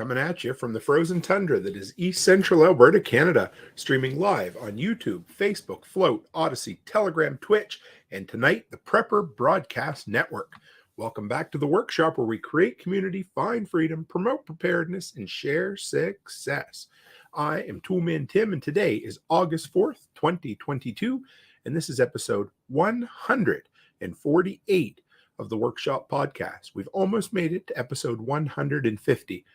coming at you from the frozen tundra that is East Central Alberta, Canada, streaming live on YouTube, Facebook, Float, Odyssey, Telegram, Twitch, and tonight, the Prepper Broadcast Network. Welcome back to the workshop where we create community, find freedom, promote preparedness, and share success. I am Toolman Tim, and today is August 4th, 2022, and this is episode 148 of the Workshop Podcast. We've almost made it to episode 150.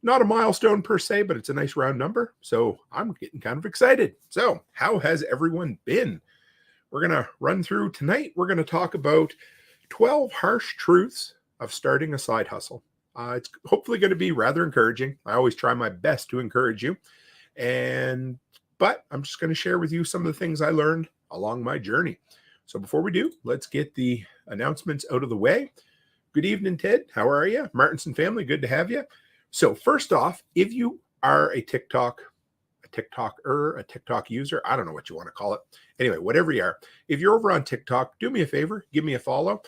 Not a milestone per se, but it's a nice round number, so I'm getting kind of excited. So, how has everyone been? We're going to run through tonight. We're going to talk about 12 harsh truths of starting a side hustle. It's hopefully going to be rather encouraging. I always try my best to encourage you, but I'm just going to share with you some of the things I learned along my journey. So before we do, let's get the announcements out of the way. Good evening, Ted. How are you? Martinson family, good to have you. So first off, if you are a TikTok user, I don't know what you want to call it. Anyway, whatever you are, if you're over on TikTok, do me a favor, give me a follow.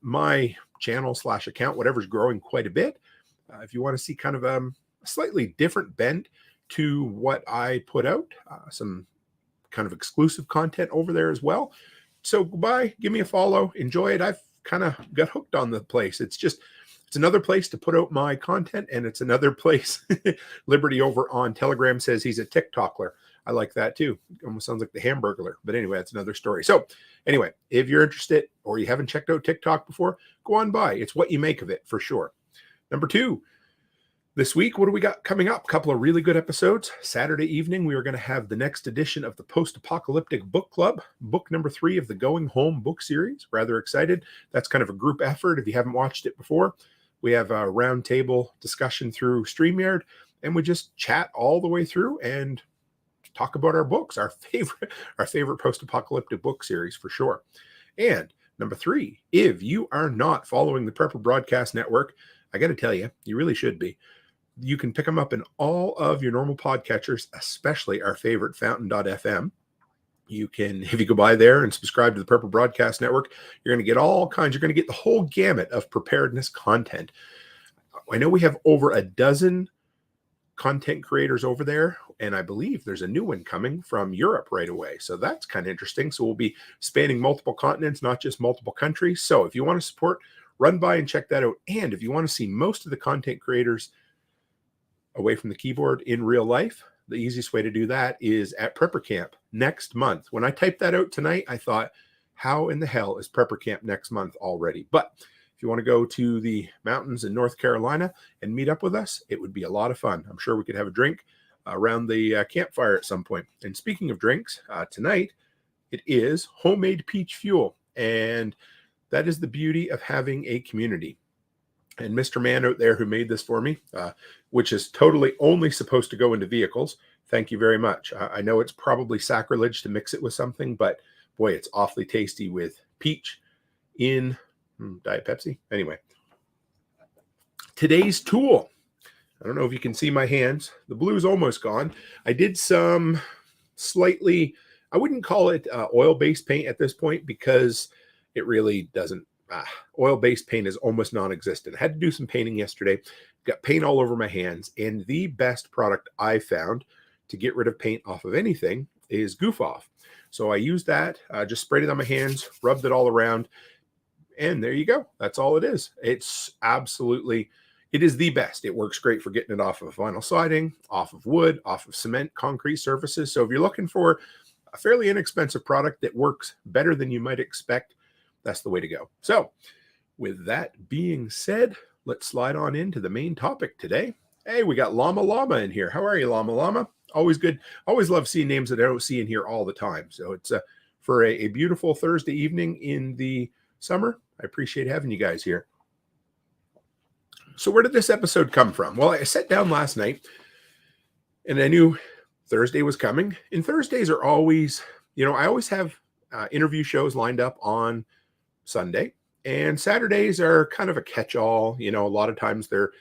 My channel / account, whatever's growing quite a bit. If you want to see kind of a slightly different bent to what I put out, some kind of exclusive content over there as well. So goodbye, give me a follow, enjoy it. I've kind of got hooked on the place. It's another place to put out my content, and it's another place. Liberty over on Telegram says he's a TikTokler. I like that too. Almost sounds like the Hamburglar, but anyway, that's another story. So anyway, if you're interested or you haven't checked out TikTok before, go on by. It's what you make of it for sure. Number 2, this week, what do we got coming up? A couple of really good episodes. Saturday evening, we are going to have the next edition of the Post-Apocalyptic Book Club, book number 3 of the Going Home book series. Rather excited. That's kind of a group effort if you haven't watched it before. We have a roundtable discussion through StreamYard, and we just chat all the way through and talk about our books, our favorite post-apocalyptic book series for sure. And number 3, if you are not following the Prepper Broadcast Network, I got to tell you, you really should be. You can pick them up in all of your normal podcatchers, especially our favorite Fountain.fm. You can, if you go by there and subscribe to the Prepper Broadcast Network, you're going to get all kinds. You're going to get the whole gamut of preparedness content. I know we have over a dozen content creators over there, and I believe there's a new one coming from Europe right away. So that's kind of interesting. So we'll be spanning multiple continents, not just multiple countries. So if you want to support, run by and check that out. And if you want to see most of the content creators away from the keyboard in real life, the easiest way to do that is at Prepper Camp next month. When I typed that out tonight, I thought, how in the hell is Prepper Camp next month already? But if you want to go to the mountains in North Carolina and meet up with us, it would be a lot of fun. I'm sure we could have a drink around the campfire at some point. And speaking of drinks, tonight it is homemade peach fuel. And that is the beauty of having a community. And Mr. Man out there who made this for me, which is totally only supposed to go into vehicles, thank you very much. I know it's probably sacrilege to mix it with something, but boy, it's awfully tasty with peach in Diet Pepsi. Anyway, today's tool. I don't know if you can see my hands. The blue's almost gone. I did some slightly, I wouldn't call it oil-based paint at this point because it really doesn't. Oil-based paint is almost non-existent. I had to do some painting yesterday. Got paint all over my hands. And the best product I found to get rid of paint off of anything is GOOF off. So I used that, just sprayed it on my hands, rubbed it all around. And there you go. That's all it is. It is the best. It works great for getting it off of vinyl siding, off of wood, off of cement, concrete surfaces. So if you're looking for a fairly inexpensive product that works better than you might expect, that's the way to go. So with that being said, let's slide on into the main topic today. Hey, we got Llama in here. How are you, Llama? Always good. Always love seeing names that I don't see in here all the time. So it's for a beautiful Thursday evening in the summer. I appreciate having you guys here. So where did this episode come from? Well, I sat down last night and I knew Thursday was coming. And Thursdays are always, I always have interview shows lined up on Sunday, and Saturdays are kind of a catch-all. A lot of times they're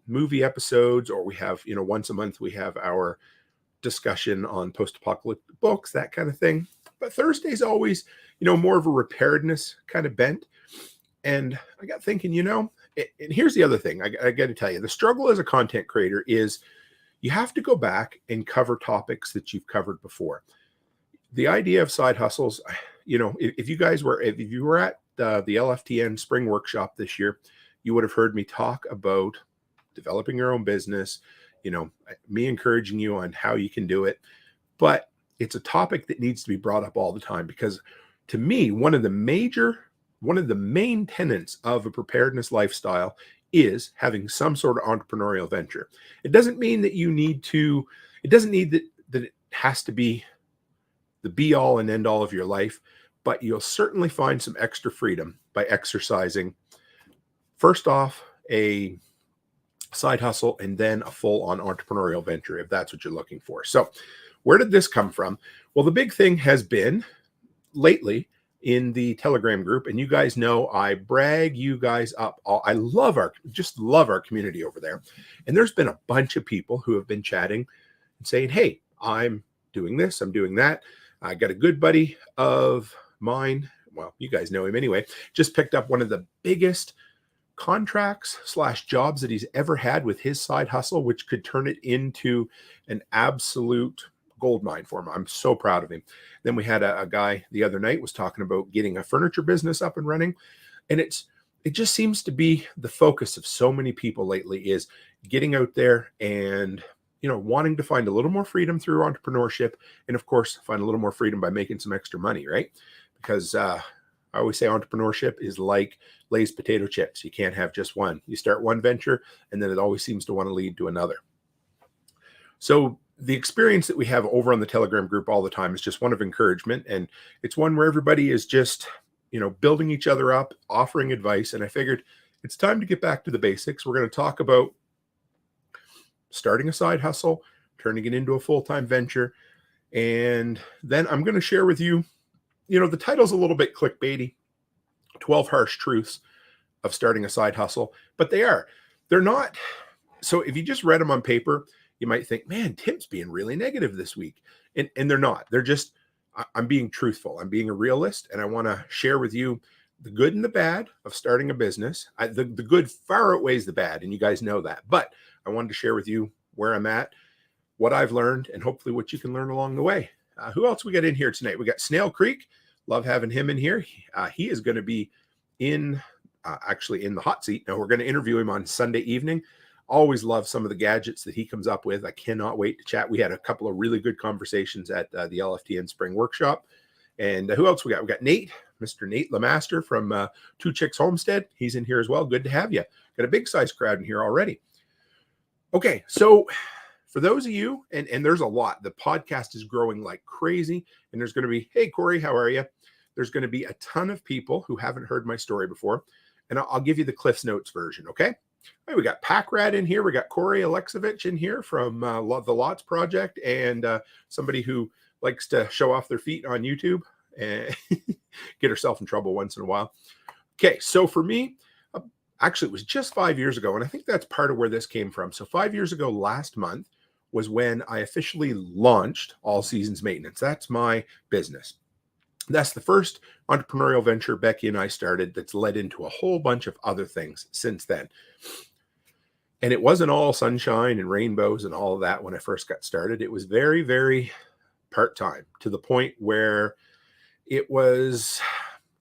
movie episodes, or we have, once a month we have our discussion on post-apocalyptic books, that kind of thing. But Thursday's always, more of a preparedness kind of bent. And I got thinking, And here's the other thing I got to tell you, the struggle as a content creator is you have to go back and cover topics that you've covered before. The idea of side hustles, if you were at the LFTN spring workshop this year, you would have heard me talk about developing your own business, me encouraging you on how you can do it. But it's a topic that needs to be brought up all the time, because to me, one of the main tenets of a preparedness lifestyle is having some sort of entrepreneurial venture. It doesn't mean that it doesn't need that it has to be the be all and end all of your life, but you'll certainly find some extra freedom by exercising, first off, a side hustle and then a full-on entrepreneurial venture, if that's what you're looking for. So where did this come from? Well, the big thing has been lately in the Telegram group, and you guys know I brag you guys up. I love our community over there. And there's been a bunch of people who have been chatting and saying, hey, I'm doing this, I'm doing that. I got a good buddy of mine, well, you guys know him anyway, just picked up one of the biggest contracts / jobs that he's ever had with his side hustle, which could turn it into an absolute gold mine for him. I'm so proud of him. Then we had a guy the other night was talking about getting a furniture business up and running. And it just seems to be the focus of so many people lately is getting out there and, wanting to find a little more freedom through entrepreneurship. And of course, find a little more freedom by making some extra money, right? Because I always say entrepreneurship is like Lay's potato chips. You can't have just one. You start one venture and then it always seems to want to lead to another. So the experience that we have over on the Telegram group all the time is just one of encouragement. And it's one where everybody is just, building each other up, offering advice. And I figured it's time to get back to the basics. We're going to talk about starting a side hustle, turning it into a full-time venture. And then I'm going to share with you, the title's a little bit clickbaity, 12 harsh truths of starting a side hustle, but they're not. So if you just read them on paper, you might think, man, Tim's being really negative this week. And they're not. They're just, I'm being truthful. I'm being a realist. And I want to share with you the good and the bad of starting a business. The good far outweighs the bad. And you guys know that. But I wanted to share with you where I'm at, what I've learned, and hopefully what you can learn along the way. Who else we got in here tonight? We got Snail Creek. Love having him in here. He is going to be actually in the hot seat. Now we're going to interview him on Sunday evening. Always love some of the gadgets that he comes up with. I cannot wait to chat. We had a couple of really good conversations at the LFTN Spring Workshop. And who else we got? We got Nate, Mr. Nate Lemaster from Two Chicks Homestead. He's in here as well. Good to have you. Got a big size crowd in here already. Okay, so for those of you, and there's a lot, the podcast is growing like crazy. And there's going to be, hey, Corey, how are you? There's going to be a ton of people who haven't heard my story before. And I'll give you the Cliff's Notes version, okay? Right, we got Packrat in here. We got Corey Alexovich in here from the Lots Project, and somebody who likes to show off their feet on YouTube and get herself in trouble once in a while. Okay, so for me, actually, it was just 5 years ago, and I think that's part of where this came from. So 5 years ago, last month, was when I officially launched All Seasons Maintenance. That's my business. That's the first entrepreneurial venture Becky and I started that's led into a whole bunch of other things since then. And it wasn't all sunshine and rainbows and all of that when I first got started. It was very, very part-time, to the point where it was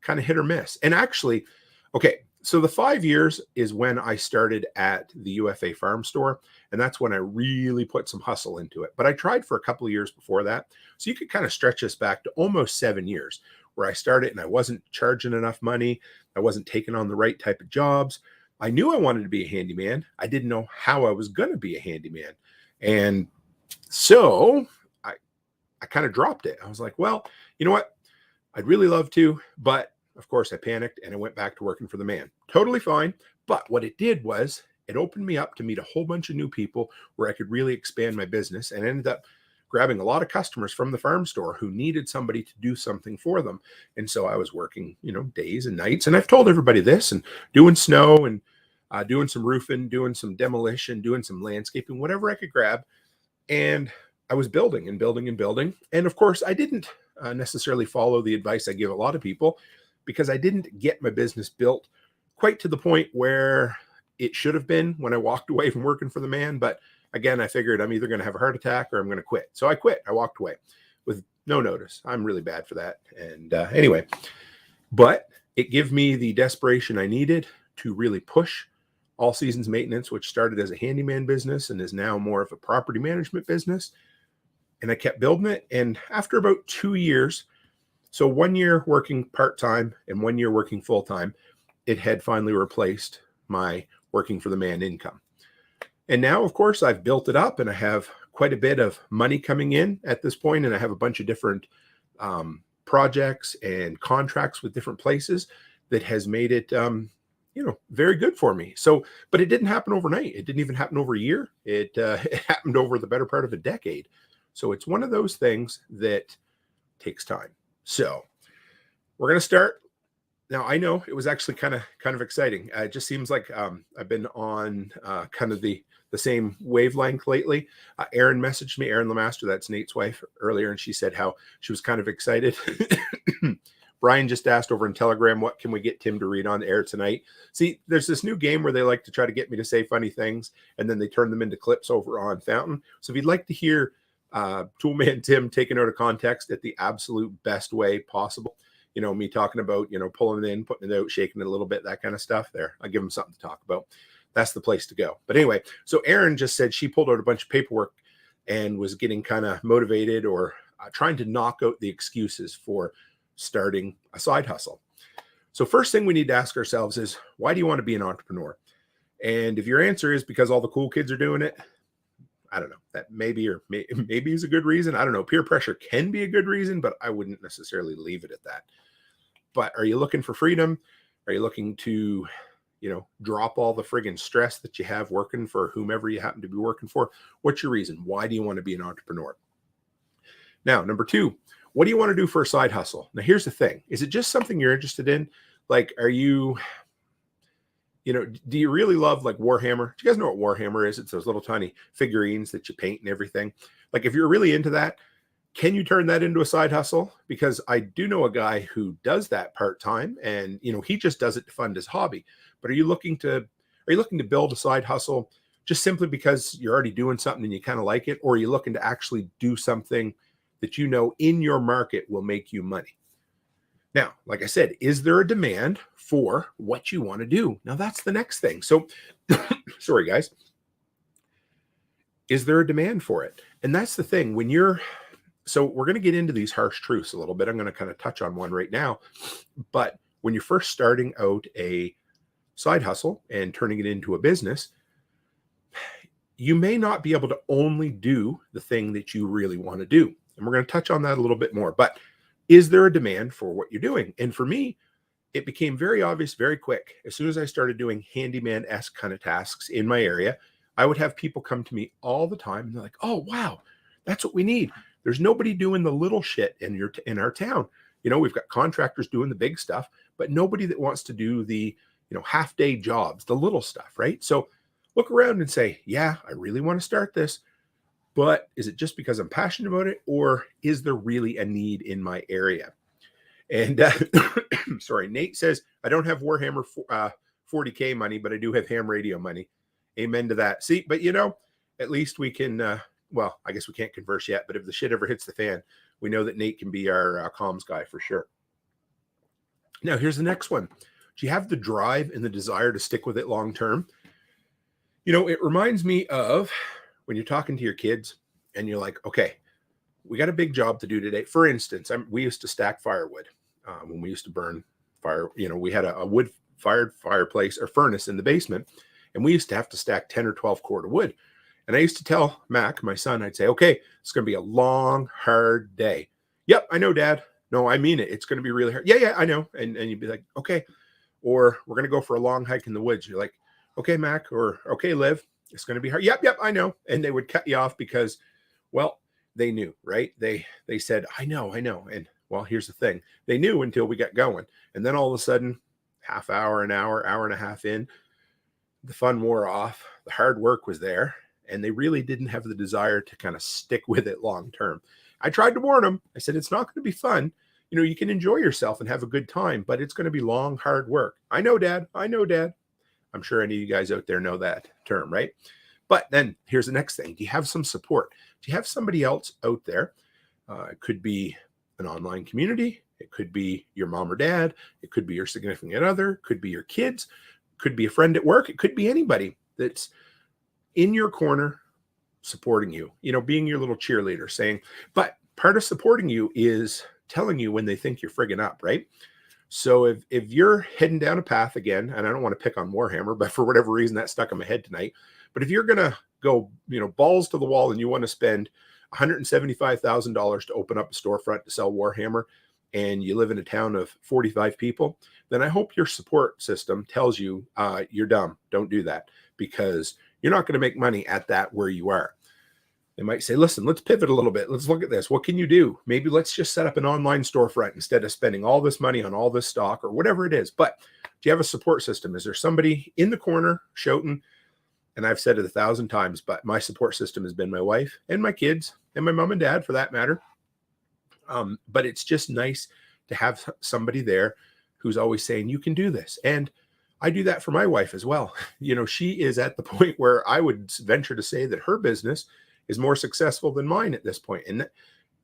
kind of hit or miss. And actually, okay, so the 5 years is when I started at the U.S.A. farm store. And that's when I really put some hustle into it. But I tried for a couple of years before that. So you could kind of stretch this back to almost 7 years where I started and I wasn't charging enough money. I wasn't taking on the right type of jobs. I knew I wanted to be a handyman. I didn't know how I was going to be a handyman. And so I kind of dropped it. I was like, well, you know what? I'd really love to, but of course I panicked and I went back to working for the man. Totally fine. But what it did was it opened me up to meet a whole bunch of new people where I could really expand my business, and ended up grabbing a lot of customers from the farm store who needed somebody to do something for them. And so I was working, days and nights, and I've told everybody this, and doing snow and doing some roofing, doing some demolition, doing some landscaping, whatever I could grab. And I was building and building and building. And of course, I didn't necessarily follow the advice I give a lot of people, because I didn't get my business built quite to the point where it should have been when I walked away from working for the man. But again, I figured I'm either going to have a heart attack or I'm going to quit. So I quit. I walked away with no notice. I'm really bad for that. And anyway, but it gave me the desperation I needed to really push All Seasons Maintenance, which started as a handyman business and is now more of a property management business. And I kept building it. And after about 2 years, so 1 year working part-time and 1 year working full-time, it had finally replaced my working for the man income. And now, of course, I've built it up and I have quite a bit of money coming in at this point, and I have a bunch of different projects and contracts with different places that has made it very good for me. So, but it didn't happen overnight. It didn't even happen over a year. It happened over the better part of a decade. So it's one of those things that takes time. So we're going to start. Now, I know it was actually kind of exciting. It just seems like I've been on kind of the same wavelength lately. Erin messaged me, Erin Lemaster, that's Nate's wife, earlier, and she said how she was kind of excited. Brian just asked over in Telegram, what can we get Tim to read on the air tonight? See, there's this new game where they like to try to get me to say funny things, and then they turn them into clips over on Fountain. So if you'd like to hear Toolman Tim taken out of context at the absolute best way possible, me talking about, pulling it in, putting it out, shaking it a little bit, that kind of stuff there, I'll give them something to talk about. That's the place to go. But anyway, so Erin just said she pulled out a bunch of paperwork and was getting kind of motivated or trying to knock out the excuses for starting a side hustle. So first thing we need to ask ourselves is, why do you want to be an entrepreneur? And if your answer is because all the cool kids are doing it, I don't know, that maybe is a good reason. I don't know. Peer pressure can be a good reason, but I wouldn't necessarily leave it at that. But are you looking for freedom? Are you looking to, drop all the friggin' stress that you have working for whomever you happen to be working for? What's your reason? Why do you want to be an entrepreneur? Now, number two, what do you want to do for a side hustle? Now, here's the thing. Is it just something you're interested in? Like, are you, do you really love like Warhammer? Do you guys know what Warhammer is? It's those little tiny figurines that you paint and everything. Like, if you're really into that, can you turn that into a side hustle? Because I do know a guy who does that part-time, and he just does it to fund his hobby. But are you looking to build a side hustle just simply because you're already doing something and you kind of like it? Or are you looking to actually do something that in your market will make you money? Now, like I said, is there a demand for what you want to do? Now, that's the next thing. So, sorry, guys. Is there a demand for it? And that's the thing. So we're going to get into these harsh truths a little bit. I'm going to kind of touch on one right now. But when you're first starting out a side hustle and turning it into a business, you may not be able to only do the thing that you really want to do. And we're going to touch on that a little bit more. But is there a demand for what you're doing? And for me, it became very obvious very quick. As soon as I started doing handyman-esque kind of tasks in my area, I would have people come to me all the time. And they're like, oh, wow, that's what we need. There's nobody doing the little shit in our town. We've got contractors doing the big stuff, but nobody that wants to do the, half-day jobs, the little stuff, right? So look around and say, yeah, I really want to start this, but is it just because I'm passionate about it, or is there really a need in my area? And sorry, Nate says, I don't have Warhammer 40K money, but I do have ham radio money. Amen to that. See, but at least we can, well, I guess we can't converse yet, but if the shit ever hits the fan, we know that Nate can be our comms guy for sure. Now, here's the next one. Do you have the drive and the desire to stick with it long term? It reminds me of when you're talking to your kids and you're like, okay, we got a big job to do today. For instance, we used to stack firewood when we used to burn fire. We had a wood-fired fireplace or furnace in the basement, and we used to have to stack 10 or 12 cord of wood. And I used to tell Mac, my son, I'd say, okay, it's going to be a long, hard day. Yep, I know, Dad. No, I mean it. It's going to be really hard. Yeah, I know. And you'd be like, okay. Or we're going to go for a long hike in the woods. You're like, okay, Mac, or okay, Liv, it's going to be hard. Yep, I know. And they would cut you off because, well, they knew, right? They said, I know. And well, here's the thing. They knew until we got going. And then all of a sudden, half hour, an hour, hour and a half in, the fun wore off. The hard work was there. And they really didn't have the desire to kind of stick with it long term. I tried to warn them. I said, it's not going to be fun. you can enjoy yourself and have a good time, but it's going to be long, hard work. I know, Dad. I know, Dad. I'm sure any of you guys out there know that term, right? But then here's the next thing. Do you have some support? Do you have somebody else out there? It could be an online community. It could be your mom or dad. It could be your significant other. It could be your kids. It could be a friend at work. It could be anybody that's in your corner supporting you, being your little cheerleader, saying, but part of supporting you is telling you when they think you're friggin' up, right? So if you're heading down a path again, and I don't want to pick on Warhammer, but for whatever reason that stuck in my head tonight, but if you're going to go, balls to the wall and you want to spend $175,000 to open up a storefront to sell Warhammer, and you live in a town of 45 people, then I hope your support system tells you you're dumb. Don't do that, because you're not going to make money at that where you are. They might say, listen, let's pivot a little bit. Let's look at this. What can you do? Maybe let's just set up an online storefront instead of spending all this money on all this stock or whatever it is. But do you have a support system? Is there somebody in the corner shouting? And I've said it 1,000 times, but my support system has been my wife and my kids and my mom and dad, for that matter. But it's just nice to have somebody there who's always saying, you can do this. And I do that for my wife as well. She is at the point where I would venture to say that her business is more successful than mine at this point. And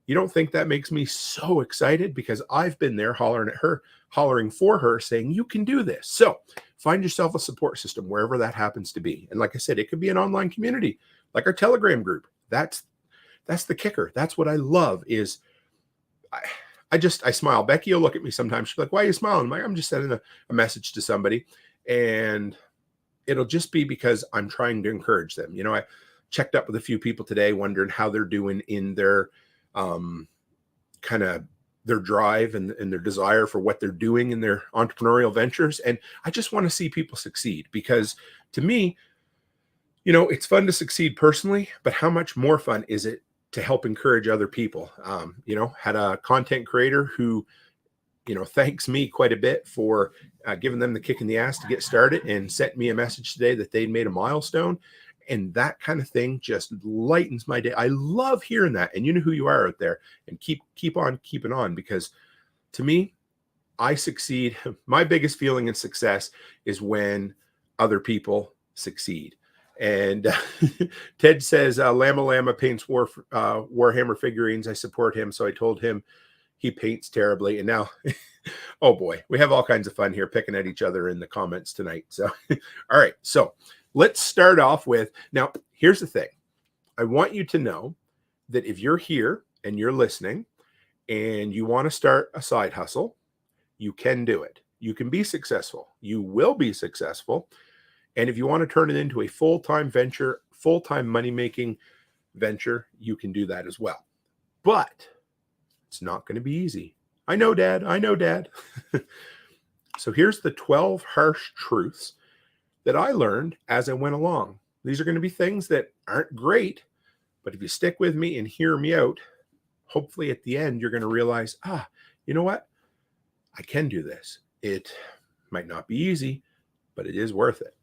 you don't think that makes me so excited, because I've been there hollering at her, hollering for her, saying, you can do this. So find yourself a support system wherever that happens to be. And like I said, it could be an online community, like our Telegram group. That's the kicker. That's what I love is I smile. Becky will look at me sometimes. She's like, why are you smiling? I'm just sending a message to somebody, and it'll just be because I'm trying to encourage them. I checked up with a few people today, wondering how they're doing in their kind of their drive and their desire for what they're doing in their entrepreneurial ventures. And I just want to see people succeed, because to me, it's fun to succeed personally, but how much more fun is it to help encourage other people? Had a content creator who, thanks me quite a bit for giving them the kick in the ass to get started, and sent me a message today that they'd made a milestone. And that kind of thing just lightens my day. I love hearing that. And you know who you are out there, and keep on keeping on, because to me, I succeed. My biggest feeling in success is when other people succeed. And Ted says, Lama paints Warhammer figurines. I support him. So I told him he paints terribly. And now, oh boy, we have all kinds of fun here picking at each other in the comments tonight. So, all right. So let's start off with, now, here's the thing. I want you to know that if you're here and you're listening and you want to start a side hustle, you can do it. You can be successful. You will be successful. And if you want to turn it into a full-time venture, full-time money-making venture, you can do that as well. But it's not going to be easy. I know, Dad. I know, Dad. So here's the 12 harsh truths that I learned as I went along. These are going to be things that aren't great, but if you stick with me and hear me out, hopefully at the end, you're going to realize, you know what? I can do this. It might not be easy, but it is worth it.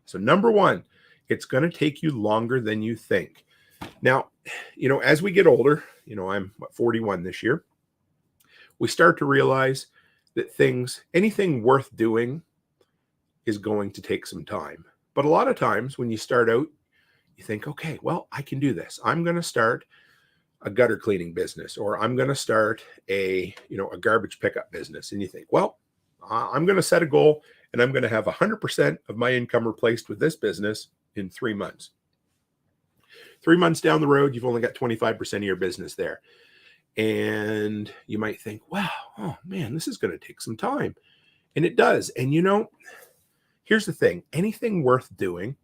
So number one, it's going to take you longer than you think. Now, as we get older, I'm 41 this year, we start to realize that anything worth doing is going to take some time. But a lot of times when you start out, you think, okay, well, I can do this. I'm going to start a gutter cleaning business, or I'm going to start a garbage pickup business. And you think, well, I'm going to set a goal, and I'm going to have 100% of my income replaced with this business in 3 months. 3 months down the road, you've only got 25% of your business there. And you might think, wow, oh man, this is going to take some time. And it does. And here's the thing. Anything worth doing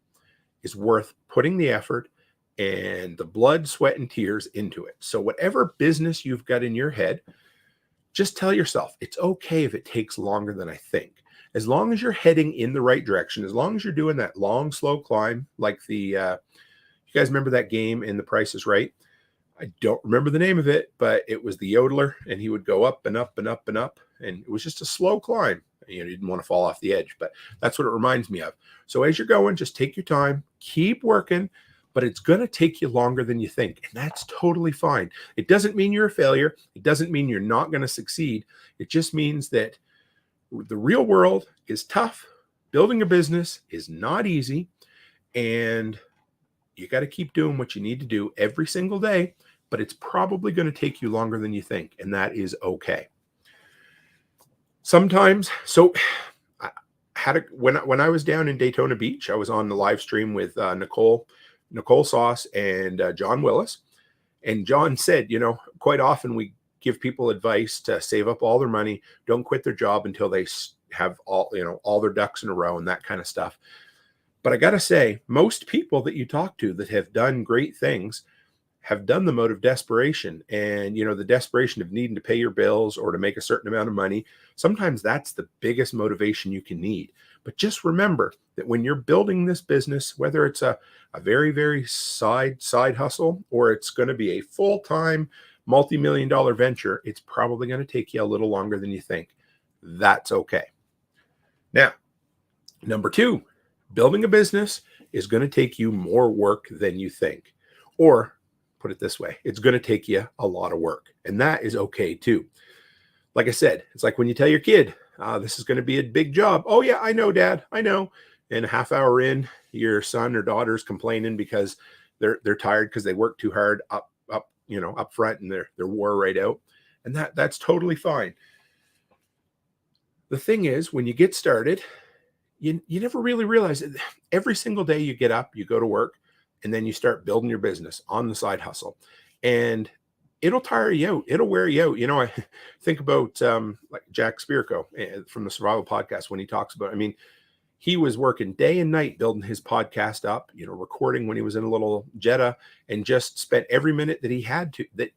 is worth putting the effort and the blood, sweat, and tears into it. So whatever business you've got in your head, just tell yourself, it's okay if it takes longer than I think. As long as you're heading in the right direction, as long as you're doing that long, slow climb, like you guys remember that game in The Price is Right? I don't remember the name of it, but it was the yodeler, and he would go up and up and up and up, and it was just a slow climb. You didn't want to fall off the edge, but that's what it reminds me of. So as you're going, just take your time, keep working, but it's going to take you longer than you think. And that's totally fine. It doesn't mean you're a failure. It doesn't mean you're not going to succeed. It just means that the real world is tough. Building a business is not easy. And you got to keep doing what you need to do every single day, but it's probably going to take you longer than you think. And that is okay. Sometimes, so I had when I was down in Daytona Beach, I was on the live stream with Nicole Sauce and John Willis. And John said, quite often we give people advice to save up all their money, don't quit their job until they have all their ducks in a row and that kind of stuff. But I got to say, most people that you talk to that have done great things have done them out of desperation. And, the desperation of needing to pay your bills or to make a certain amount of money, sometimes that's the biggest motivation you can need. But just remember that when you're building this business, whether it's a very, very side hustle or it's going to be a full-time multi-million-dollar venture, it's probably going to take you a little longer than you think. That's okay. Now, number 2, building a business is going to take you more work than you think. Or put it this way, it's going to take you a lot of work. And that is okay too. Like I said, it's like when you tell your kid, this is going to be a big job. Oh yeah, I know, Dad, I know. And a half hour in, your son or daughter's complaining because they're tired because they worked too hard up front and they're wore right out. And that's totally fine. The thing is, when you get started, you never really realize it. Every single day you get up, you go to work, and then you start building your business on the side hustle. And it'll tire you out. It'll wear you out. I think about like Jack Spirko from the Survival Podcast when he talks about, he was working day and night building his podcast up, recording when he was in a little Jetta, and just spent every minute that he had to, that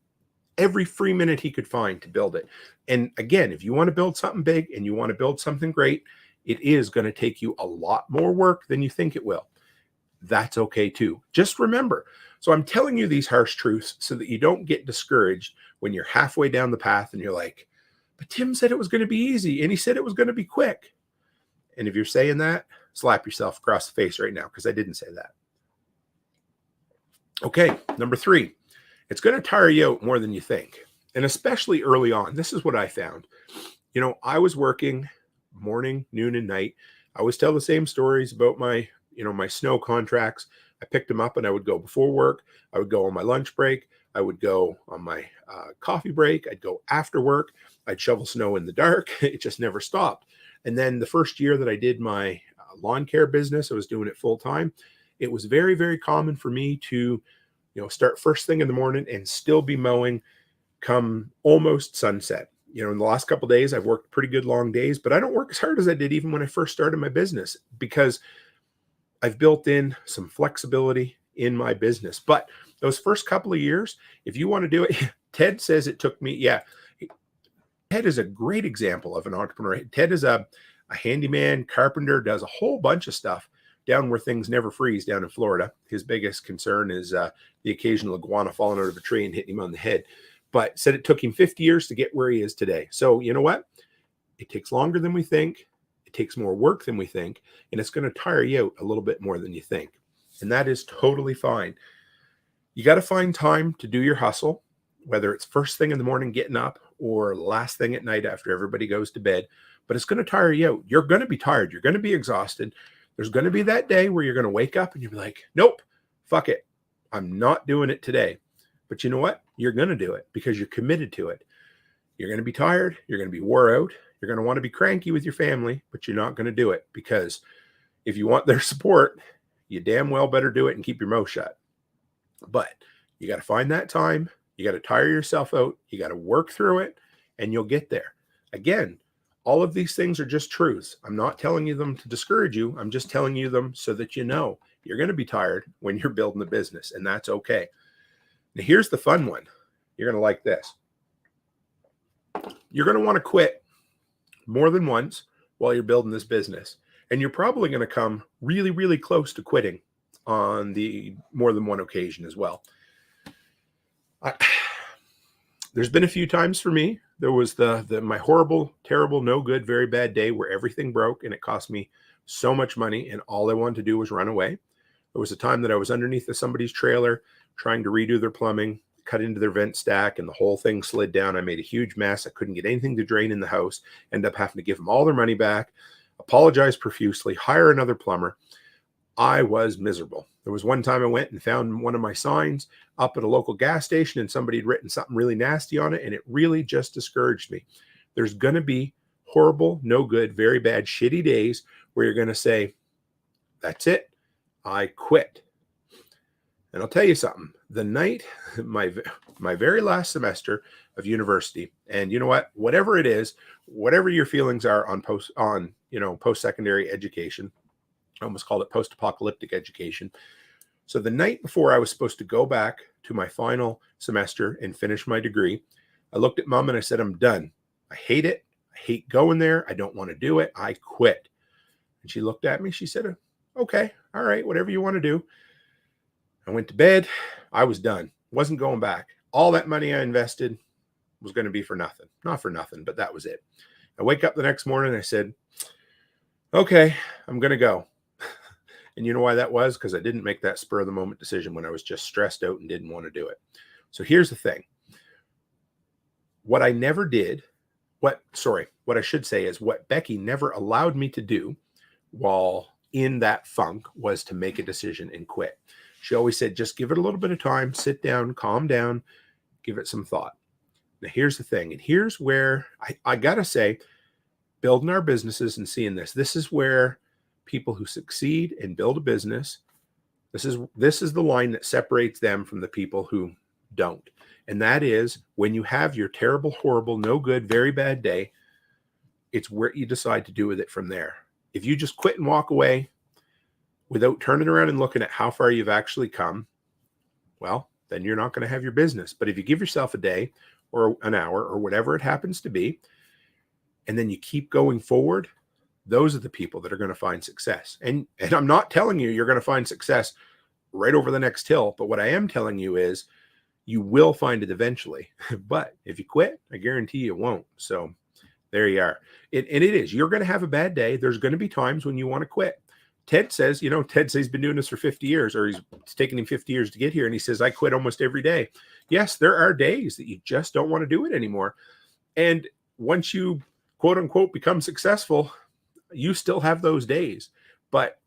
every free minute he could find to build it. And again, if you want to build something big and you want to build something great, it is going to take you a lot more work than you think it will. That's okay too. Just remember. So I'm telling you these harsh truths so that you don't get discouraged when you're halfway down the path and you're like, but Tim said it was going to be easy and he said it was going to be quick. And if you're saying that, slap yourself across the face right now, because I didn't say that. Okay, number 3, it's going to tire you out more than you think. And especially early on, this is what I found. I was working morning, noon, and night. I always tell the same stories about my snow contracts. I picked them up and I would go before work. I would go on my lunch break. I would go on my coffee break. I'd go after work. I'd shovel snow in the dark. It just never stopped. And then the first year that I did my lawn care business, I was doing it full time. It was very, very common for me to, start first thing in the morning and still be mowing come almost sunset. In the last couple of days, I've worked pretty good long days, but I don't work as hard as I did even when I first started my business, because I've built in some flexibility in my business. But those first couple of years, if you want to do it, Ted says it took me, Ted is a great example of an entrepreneur. Ted is a handyman, carpenter, does a whole bunch of stuff down where things never freeze down in Florida. His biggest concern is the occasional iguana falling out of a tree and hitting him on the head. But said it took him 50 years to get where he is today. So you know what? It takes longer than we think. It takes more work than we think. And it's going to tire you out a little bit more than you think. And that is totally fine. You got to find time to do your hustle, whether it's first thing in the morning getting up or last thing at night after everybody goes to bed. But it's going to tire you out. You're going to be tired. You're going to be exhausted. There's going to be that day where you're going to wake up and you'll be like, nope, fuck it. I'm not doing it today. But you know what? You're going to do it because you're committed to it. You're going to be tired. You're going to be wore out. You're going to want to be cranky with your family, but you're not going to do it, because if you want their support, you damn well better do it and keep your mouth shut. But you got to find that time. You got to tire yourself out. You got to work through it, and you'll get there. Again, all of these things are just truths. I'm not telling you them to discourage you. I'm just telling you them so that you know you're going to be tired when you're building a business, and that's okay. Now, here's the fun one. You're going to like this. You're going to want to quit more than once while you're building this business. And you're probably going to come really, really close to quitting on the more than one occasion as well. There's been a few times for me. There was my horrible, terrible, no good, very bad day where everything broke and it cost me so much money and all I wanted to do was run away. There was a time that I was underneath of somebody's trailer trying to redo their plumbing, cut into their vent stack, and the whole thing slid down. I made a huge mess. I couldn't get anything to drain in the house. Ended up having to give them all their money back, apologize profusely, hire another plumber. I was miserable. There was one time I went and found one of my signs up at a local gas station, and somebody had written something really nasty on it, and it really just discouraged me. There's going to be horrible, no good, very bad, shitty days where you're going to say, that's it, I quit. And I'll tell you something, the night, my very last semester of university, and you know what, whatever it is, whatever your feelings are on post-secondary education, I almost called it post-apocalyptic education. So the night before I was supposed to go back to my final semester and finish my degree, I looked at Mom and I said, I'm done. I hate it. I hate going there. I don't want to do it. I quit. And she looked at me. She said, okay, all right, whatever you want to do. I went to bed. I was done. Wasn't going back. All that money I invested was going to be for nothing. Not for nothing, but that was it. I wake up the next morning and I said, okay, I'm going to go. And you know why that was? Because I didn't make that spur of the moment decision when I was just stressed out and didn't want to do it. So here's the thing. What I should say is what Becky never allowed me to do while in that funk was to make a decision and quit. She always said, just give it a little bit of time, sit down, calm down, give it some thought. Now, here's the thing. And here's where I got to say, building our businesses and seeing this is where people who succeed and build a business, this is the line that separates them from the people who don't. And that is when you have your terrible, horrible, no good, very bad day, it's what you decide to do with it from there. If you just quit and walk away without turning around and looking at how far you've actually come, well, then you're not going to have your business. But if you give yourself a day or an hour or whatever it happens to be, and then you keep going forward, those are the people that are going to find success. And I'm not telling you you're going to find success right over the next hill, but what I am telling you is you will find it eventually. But if you quit, I guarantee you won't. So there you are. And it is, you're going to have a bad day. There's going to be times when you want to quit. Ted says he's been doing this for 50 years, or it's taken him 50 years to get here. And he says, I quit almost every day. Yes, there are days that you just don't want to do it anymore. And once you quote unquote become successful, you still have those days, but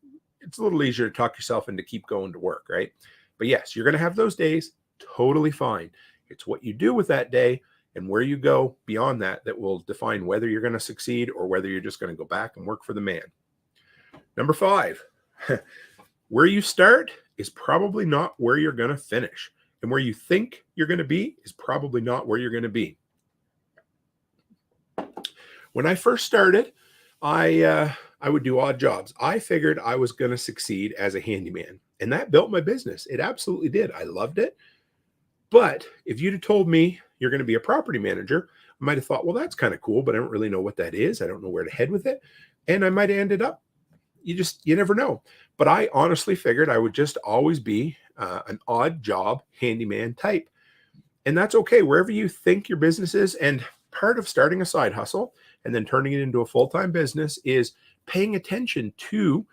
it's a little easier to talk yourself into keep going to work, right? But yes, you're going to have those days, totally fine. It's what you do with that day and where you go beyond that will define whether you're going to succeed or whether you're just going to go back and work for the man. Number 5, where you start is probably not where you're going to finish. And where you think you're going to be is probably not where you're going to be. When I first started, I would do odd jobs. I figured I was going to succeed as a handyman, and that built my business. It absolutely did. I loved it. But if you'd have told me you're going to be a property manager, I might have thought, well, that's kind of cool, but I don't really know what that is. I don't know where to head with it. And I might have ended up, you never know. But I honestly figured I would just always be an odd job handyman type. And that's okay. Wherever you think your business is, and part of starting a side hustle and then turning it into a full-time business is paying attention to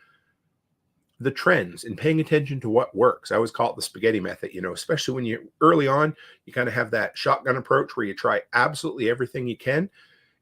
the trends and paying attention to what works. I always call it the spaghetti method, especially when you're early on, you kind of have that shotgun approach where you try absolutely everything you can.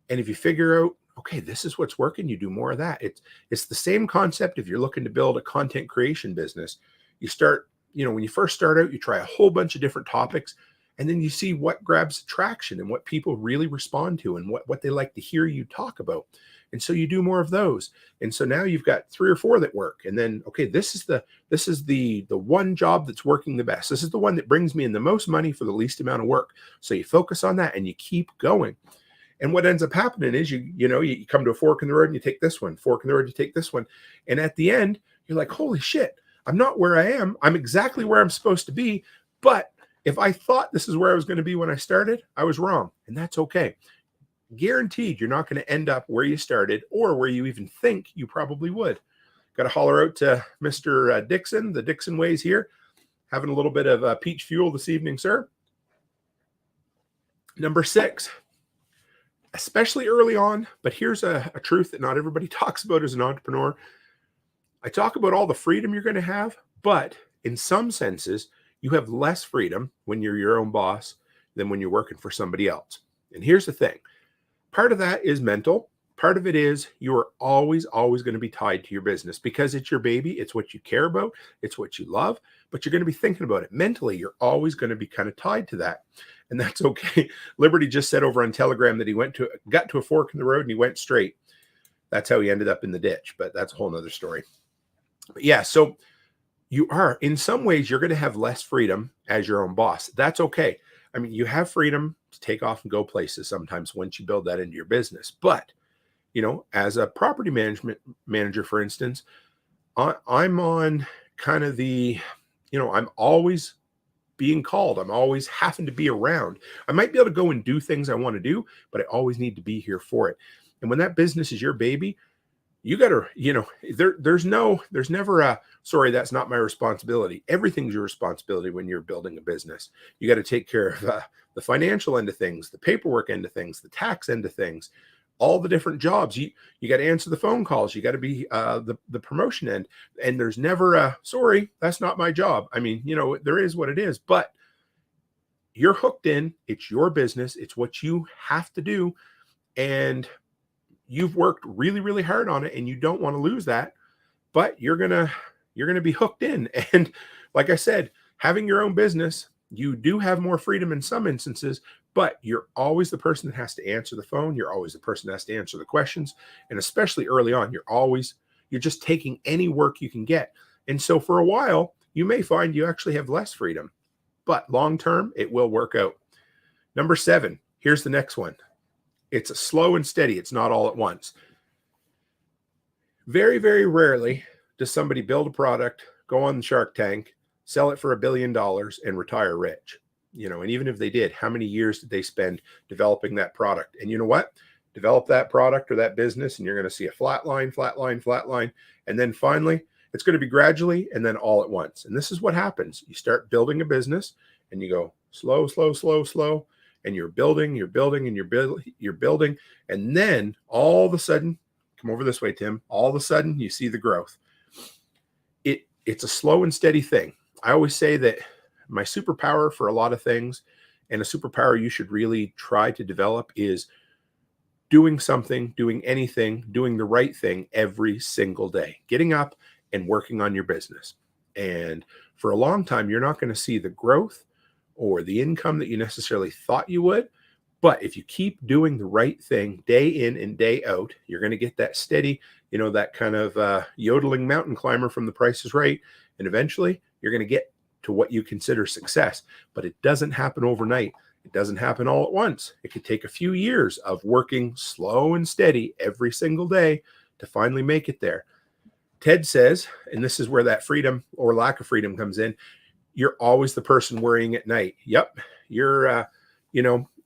And if you figure out, okay, this is what's working, you do more of that. It's the same concept if you're looking to build a content creation business. You start, when you first start out, you try a whole bunch of different topics. And then you see what grabs traction and what people really respond to and what they like to hear you talk about. And so you do more of those. And so now you've got 3 or 4 that work. And then, okay, this is the one job that's working the best. This is the one that brings me in the most money for the least amount of work. So you focus on that and you keep going. And what ends up happening is you come to a fork in the road and you take this one, fork in the road, you take this one. And at the end, you're like, holy shit, I'm not where I am. I'm exactly where I'm supposed to be. But if I thought this is where I was going to be when I started, I was wrong. And that's okay. Guaranteed, you're not going to end up where you started or where you even think you probably would. Got to holler out to Mr. Dixon, the Dixon Ways here. Having a little bit of peach fuel this evening, sir. Number 6, especially early on, but here's a truth that not everybody talks about as an entrepreneur. I talk about all the freedom you're going to have, But in some senses, you have less freedom when you're your own boss than when you're working for somebody else. And here's the thing. Part of that is mental. Part of it is you're always going to be tied to your business because it's your baby. It's what you care about. It's what you love, but you're going to be thinking about it mentally. You're always going to be kind of tied to that. And that's okay. Liberty just said over on Telegram that he got to a fork in the road and he went straight. That's how he ended up in the ditch, but that's a whole nother story. But yeah, so you are, in some ways, you're going to have less freedom as your own boss. That's okay. I mean, you have freedom to take off and go places sometimes once you build that into your business. But, as a property management manager, for instance, I'm on kind of I'm always being called. I'm always having to be around. I might be able to go and do things I want to do, but I always need to be here for it. And when that business is your baby, you got to, there's never a, sorry, that's not my responsibility. Everything's your responsibility when you're building a business. You got to take care of the financial end of things, the paperwork end of things, the tax end of things, all the different jobs. You got to answer the phone calls. You got to be the promotion end. And there's never a, sorry, that's not my job. I mean, there is what it is, but you're hooked in. It's your business. It's what you have to do. And you've worked really, really hard on it and you don't want to lose that, but you're going to be hooked in. And like I said, having your own business, you do have more freedom in some instances, but you're always the person that has to answer the phone. You're always the person that has to answer the questions. And especially early on, you're just taking any work you can get. And so for a while, you may find you actually have less freedom, but long-term, it will work out. Number 7, here's the next one. It's a slow and steady. It's not all at once. Very, very rarely does somebody build a product, go on the Shark Tank, sell it for $1 billion and retire rich. And even if they did, how many years did they spend developing that product? And you know what? Develop that product or that business and you're going to see a flat line. And then finally, it's going to be gradually and then all at once. And this is what happens. You start building a business and you go slow. And you're building. And then all of a sudden, come over this way, Tim, all of a sudden you see the growth. It's a slow and steady thing. I always say that my superpower for a lot of things, and a superpower you should really try to develop, is doing something, doing anything, doing the right thing every single day, getting up and working on your business. And for a long time, you're not going to see the growth or the income that you necessarily thought you would. But if you keep doing the right thing day in and day out, you're going to get that steady, that kind of yodeling mountain climber from The Price is Right. And eventually you're going to get to what you consider success. But it doesn't happen overnight. It doesn't happen all at once. It could take a few years of working slow and steady every single day to finally make it there. Ted says, and this is where that freedom or lack of freedom comes in, you're always the person worrying at night. Yep. You're,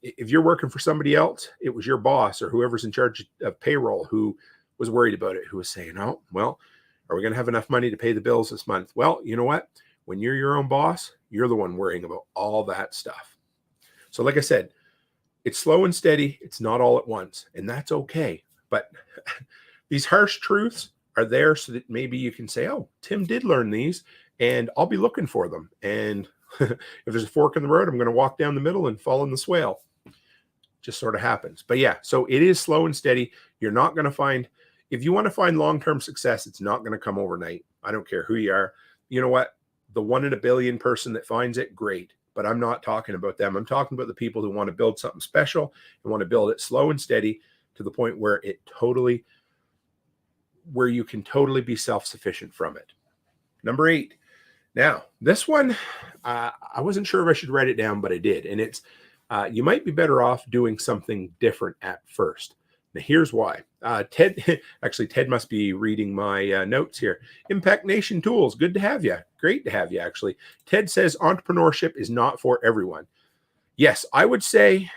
if you're working for somebody else, it was your boss or whoever's in charge of payroll who was worried about it, who was saying, oh, well, are we going to have enough money to pay the bills this month? Well, you know what? When you're your own boss, you're the one worrying about all that stuff. So like I said, it's slow and steady. It's not all at once, and that's okay. But these harsh truths are there so that maybe you can say, oh, Tim did learn these, and I'll be looking for them. And if there's a fork in the road, I'm going to walk down the middle and fall in the swale. Just sort of happens. But yeah, so it is slow and steady. You're not going to find, if you want to find long-term success, it's not going to come overnight. I don't care who you are. You know what? The 1 in a billion person that finds it, great. But I'm not talking about them. I'm talking about the people who want to build something special and want to build it slow and steady to the point where where you can totally be self-sufficient from it. Number 8. Now, this one, I wasn't sure if I should write it down, but I did. And it's, you might be better off doing something different at first. Now, here's why. Ted must be reading my notes here. Impact Nation Tools, good to have you. Great to have you, actually. Ted says entrepreneurship is not for everyone. Yes, I would say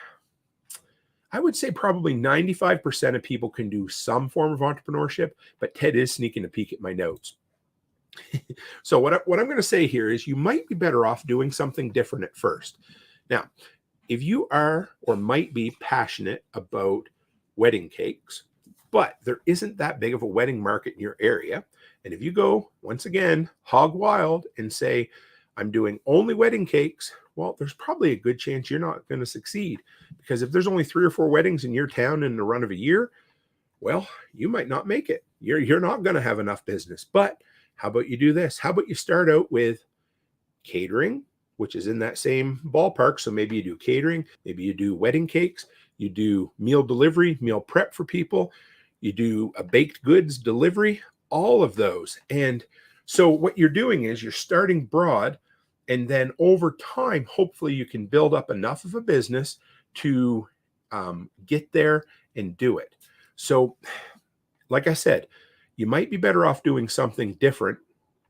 probably 95% of people can do some form of entrepreneurship, but Ted is sneaking a peek at my notes. So what I'm going to say here is you might be better off doing something different at first. Now, if you are or might be passionate about wedding cakes, but there isn't that big of a wedding market in your area, And if you go, once again, hog wild and say, I'm doing only wedding cakes, well, there's probably a good chance you're not going to succeed. Because if there's only 3 or 4 weddings in your town in the run of a year, well, you might not make it. You're not going to have enough business. But how about you do this? How about you start out with catering, which is in that same ballpark. So maybe you do catering, maybe you do wedding cakes, you do meal delivery, meal prep for people, you do a baked goods delivery, all of those. And so what you're doing is you're starting broad, and then over time, hopefully you can build up enough of a business to get there and do it. So like I said, you might be better off doing something different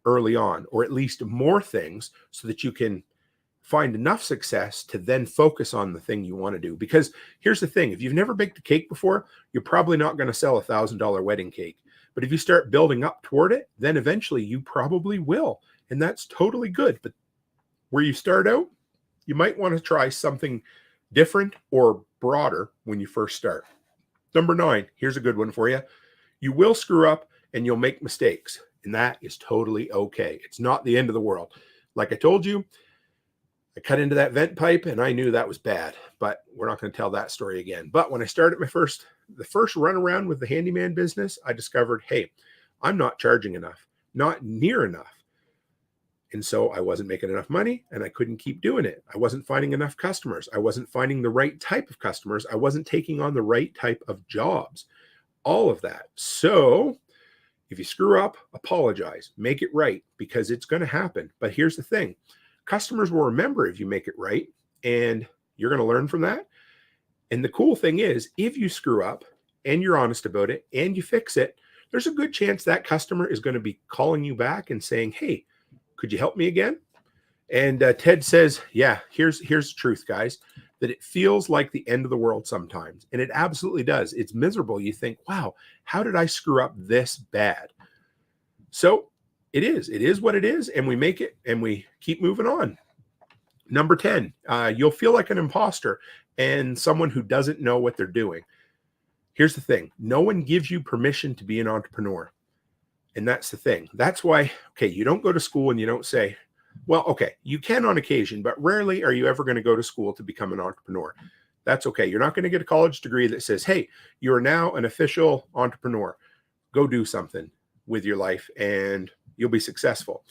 early on, or at least more things, so that you can find enough success to then focus on the thing you want to do. Because here's the thing, if you've never baked a cake before, you're probably not going to sell $1,000 wedding cake. But if you start building up toward it, then eventually you probably will. And that's totally good. But where you start out, you might want to try something different or broader when you first start. Number 9, here's a good one for you. You will screw up and you'll make mistakes. And that is totally okay. It's not the end of the world. Like I told you, I cut into that vent pipe and I knew that was bad, but we're not going to tell that story again. But when I started the first run around with the handyman business, I discovered, hey, I'm not charging enough, not near enough. And so I wasn't making enough money and I couldn't keep doing it. I wasn't finding enough customers. I wasn't finding the right type of customers. I wasn't taking on the right type of jobs, all of that. So if you screw up, apologize, make it right, because it's going to happen. But here's the thing. Customers will remember if you make it right, and you're going to learn from that. And the cool thing is, if you screw up and you're honest about it and you fix it, there's a good chance that customer is going to be calling you back and saying, hey, could you help me again? And Ted says, yeah, here's the truth, guys, that it feels like the end of the world sometimes. And it absolutely does. It's miserable. You think, wow, how did I screw up this bad? So it is what it is. And we make it and we keep moving on. Number 10, you'll feel like an imposter and someone who doesn't know what they're doing. Here's the thing. No one gives you permission to be an entrepreneur. And that's the thing. That's why, okay, you don't go to school and you don't say, well, okay, you can on occasion, but rarely are you ever going to go to school to become an entrepreneur. That's okay. You're not going to get a college degree that says, hey, you're now an official entrepreneur. Go do something with your life and you'll be successful.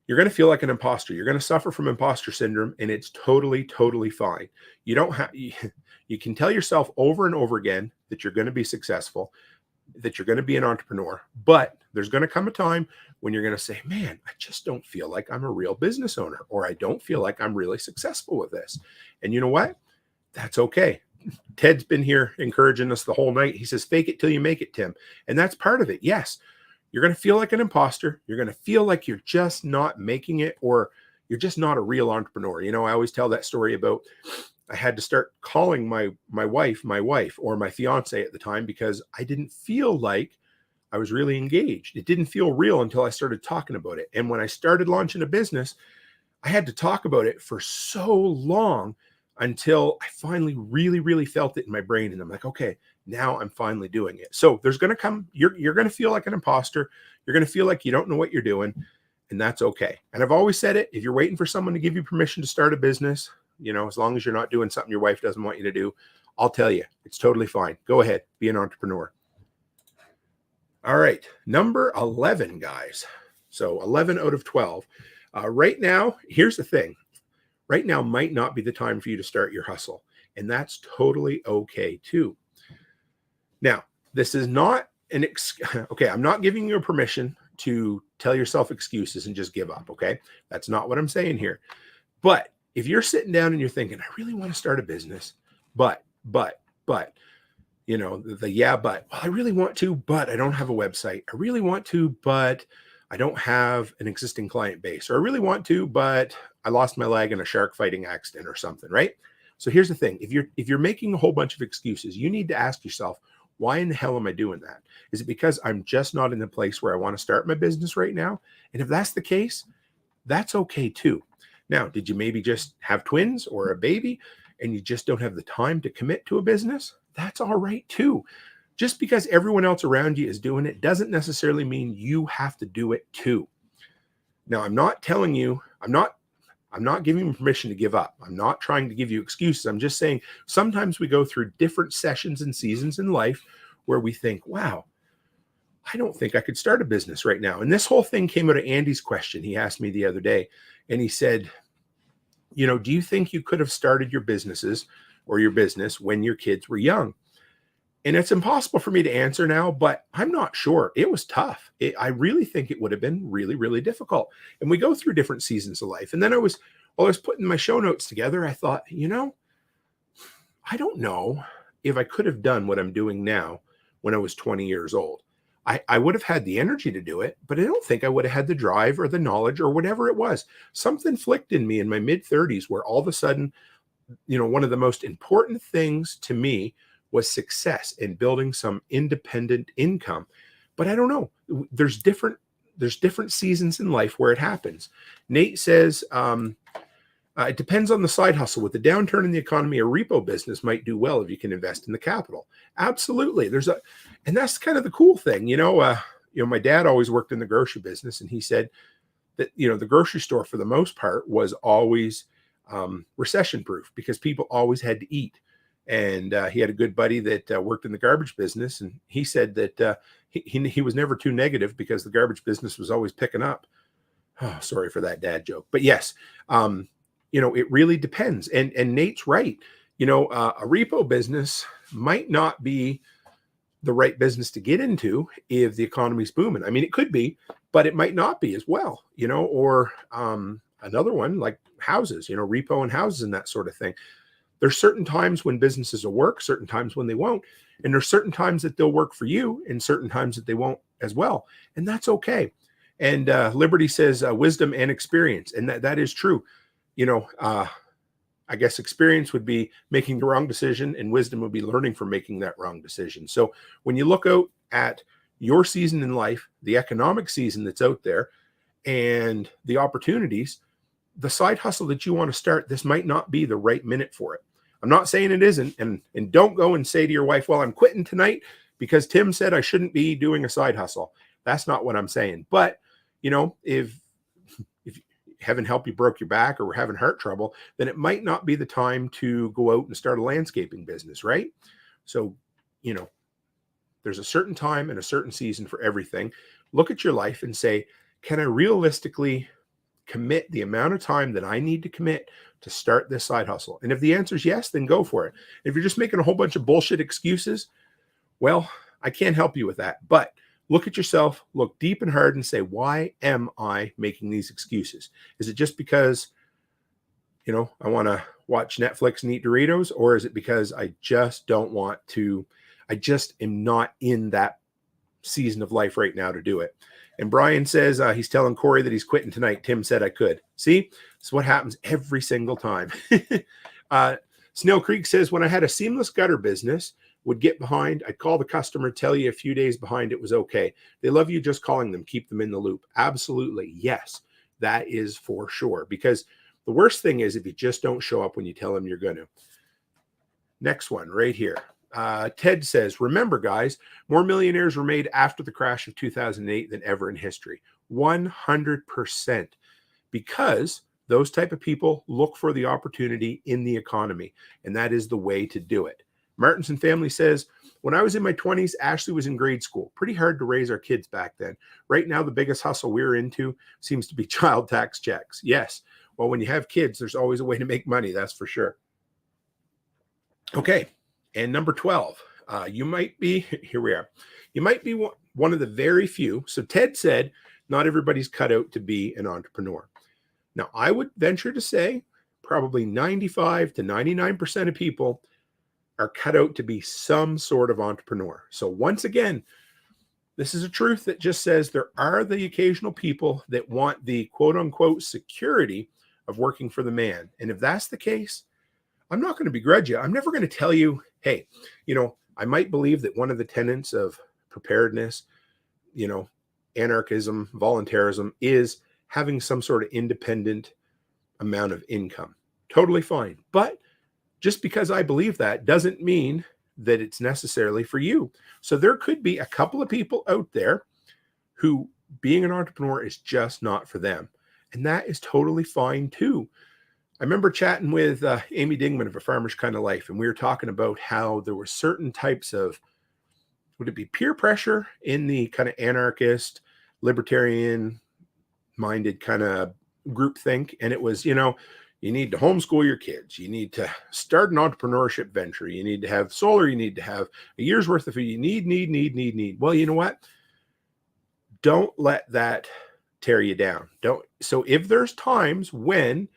You're going to feel like an imposter. You're going to suffer from imposter syndrome, and it's totally, totally fine. You don't have, you can tell yourself over and over again that you're going to be successful, that you're going to be an entrepreneur, but there's going to come a time when you're going to say, man, I just don't feel like I'm a real business owner, or I don't feel like I'm really successful with this. And you know what? That's okay. Ted's been here encouraging us the whole night. He says, fake it till you make it, Tim. And that's part of it. Yes. You're going to feel like an imposter. You're going to feel like you're just not making it, or you're just not a real entrepreneur. You know, I always tell that story about I had to start calling my wife, or my fiance at the time, because I didn't feel like I was really engaged. It didn't feel real until I started talking about it. And when I started launching a business, I had to talk about it for so long until I finally really, really felt it in my brain. And I'm like, okay, now I'm finally doing it. So there's going to come, you're going to feel like an imposter. You're going to feel like you don't know what you're doing, and that's okay. And I've always said it, if you're waiting for someone to give you permission to start a business, you know, as long as you're not doing something your wife doesn't want you to do, I'll tell you, it's totally fine. Go ahead, be an entrepreneur. All right, number 11, guys. So 11 out of 12. Right now, here's the thing. Right now might not be the time for you to start your hustle, and that's totally okay too. Now, this is not an okay, I'm not giving you permission to tell yourself excuses and just give up, okay? That's not what I'm saying here. But if you're sitting down and you're thinking, I really want to start a business, but, you know, but, well, I really want to, but I don't have a website. I really want to, but I don't have an existing client base. Or I really want to, but I lost my leg in a shark fighting accident or something, right? So here's the thing. If you're making a whole bunch of excuses, you need to ask yourself, why in the hell am I doing that? Is it because I'm just not in the place where I want to start my business right now? And if that's the case, that's okay too. Now, did you maybe just have twins or a baby and you just don't have the time to commit to a business? That's all right too. Just because everyone else around you is doing it doesn't necessarily mean you have to do it too. Now, I'm not telling you, I'm not giving you permission to give up. I'm not trying to give you excuses. I'm just saying sometimes we go through different sessions and seasons in life where we think, wow, I don't think I could start a business right now. And this whole thing came out of Andy's question. He asked me the other day, and he said, do you think you could have started your businesses or your business when your kids were young? And it's impossible for me to answer now, but I'm not sure. It was tough. I really think it would have been really, really difficult. And we go through different seasons of life. And then while I was putting my show notes together, I thought, I don't know if I could have done what I'm doing now when I was 20 years old. I would have had the energy to do it, but I don't think I would have had the drive or the knowledge or whatever it was. Something flicked in me in my mid-30s where all of a sudden, one of the most important things to me was success in building some independent income. But I don't know. There's different seasons in life where it happens. Nate says, it depends on the side hustle. With the downturn in the economy, a repo business might do well if you can invest in the capital. Absolutely. And that's kind of the cool thing. My dad always worked in the grocery business, and he said that, the grocery store for the most part was always recession proof because people always had to eat. And he had a good buddy that worked in the garbage business, and he said that he was never too negative because the garbage business was always picking up. Oh, sorry for that dad joke, but yes, it really depends. And Nate's right. A repo business might not be the right business to get into if the economy's booming. I mean, it could be, but it might not be as well. Or another one like houses. Repo and houses and that sort of thing. There's certain times when businesses will work, certain times when they won't. And there's certain times that they'll work for you and certain times that they won't as well. And that's okay. And Liberty says wisdom and experience. And that is true. I guess experience would be making the wrong decision and wisdom would be learning from making that wrong decision. So when you look out at your season in life, the economic season that's out there and the opportunities, the side hustle that you want to start, this might not be the right minute for it. I'm not saying it isn't. And don't go and say to your wife, well, I'm quitting tonight because Tim said I shouldn't be doing a side hustle. That's not what I'm saying. But, if heaven help you broke your back or were having heart trouble, then it might not be the time to go out and start a landscaping business, right? So, there's a certain time and a certain season for everything. Look at your life and say, can I realistically commit the amount of time that I need to commit to start this side hustle? And if the answer is yes, then go for it. If you're just making a whole bunch of bullshit excuses, well, I can't help you with that. But look at yourself, look deep and hard and say, why am I making these excuses? Is it just because, I want to watch Netflix and eat Doritos? Or is it because I just don't want to, I just am not in that season of life right now to do it? And Brian says he's telling Corey that he's quitting tonight. Tim said I could. See, it's what happens every single time. Snail Creek says, when I had a seamless gutter business, would get behind, I'd call the customer, tell you a few days behind it was okay. They love you just calling them, keep them in the loop. Absolutely. Yes, that is for sure. Because the worst thing is if you just don't show up when you tell them you're going to. Next one right here. Ted says, remember, guys, more millionaires were made after the crash of 2008 than ever in history. 100%. Because those type of people look for the opportunity in the economy. And that is the way to do it. Martinson family says, when I was in my 20s, Ashley was in grade school. Pretty hard to raise our kids back then. Right now, the biggest hustle we're into seems to be child tax checks. Yes. Well, when you have kids, there's always a way to make money. That's for sure. Okay. And number 12, you might be, here we are. You might be one of the very few. So Ted said, not everybody's cut out to be an entrepreneur. Now, I would venture to say probably 95 to 99% of people are cut out to be some sort of entrepreneur. So once again, this is a truth that just says there are the occasional people that want the quote unquote security of working for the man. And if that's the case, I'm not going to begrudge you. I'm never going to tell you, hey, I might believe that one of the tenets of preparedness, anarchism, voluntarism is having some sort of independent amount of income. Totally fine. But just because I believe that doesn't mean that it's necessarily for you. So there could be a couple of people out there who being an entrepreneur is just not for them. And that is totally fine too. I remember chatting with Amy Dingman of A Farmer's Kind of Life, and we were talking about how there were certain types of, would it be peer pressure in the kind of anarchist, libertarian minded kind of group think. And it was, you need to homeschool your kids. You need to start an entrepreneurship venture. You need to have solar. You need to have a year's worth of food. You need. Well, you know what? Don't let that tear you down. So if there's times when,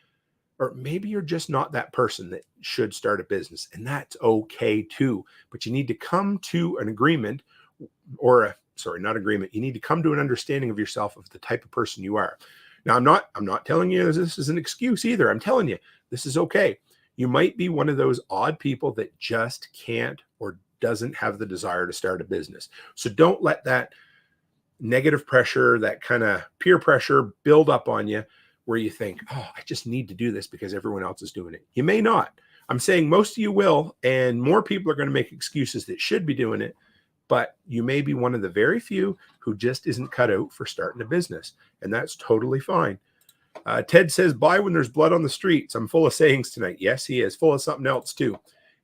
or maybe you're just not that person that should start a business, and that's okay too. But you need to come to an agreement, not agreement. You need to come to an understanding of yourself, of the type of person you are. Now, I'm not telling you this is an excuse either. I'm telling you this is okay. You might be one of those odd people that just can't or doesn't have the desire to start a business. So don't let that negative pressure, that kind of peer pressure build up on you, where you think, oh, I just need to do this because everyone else is doing it. You may not. I'm saying most of you will, and more people are going to make excuses that should be doing it, but you may be one of the very few who just isn't cut out for starting a business, and that's totally fine. Ted says, buy when there's blood on the streets. I'm full of sayings tonight. Yes, he is full of something else too.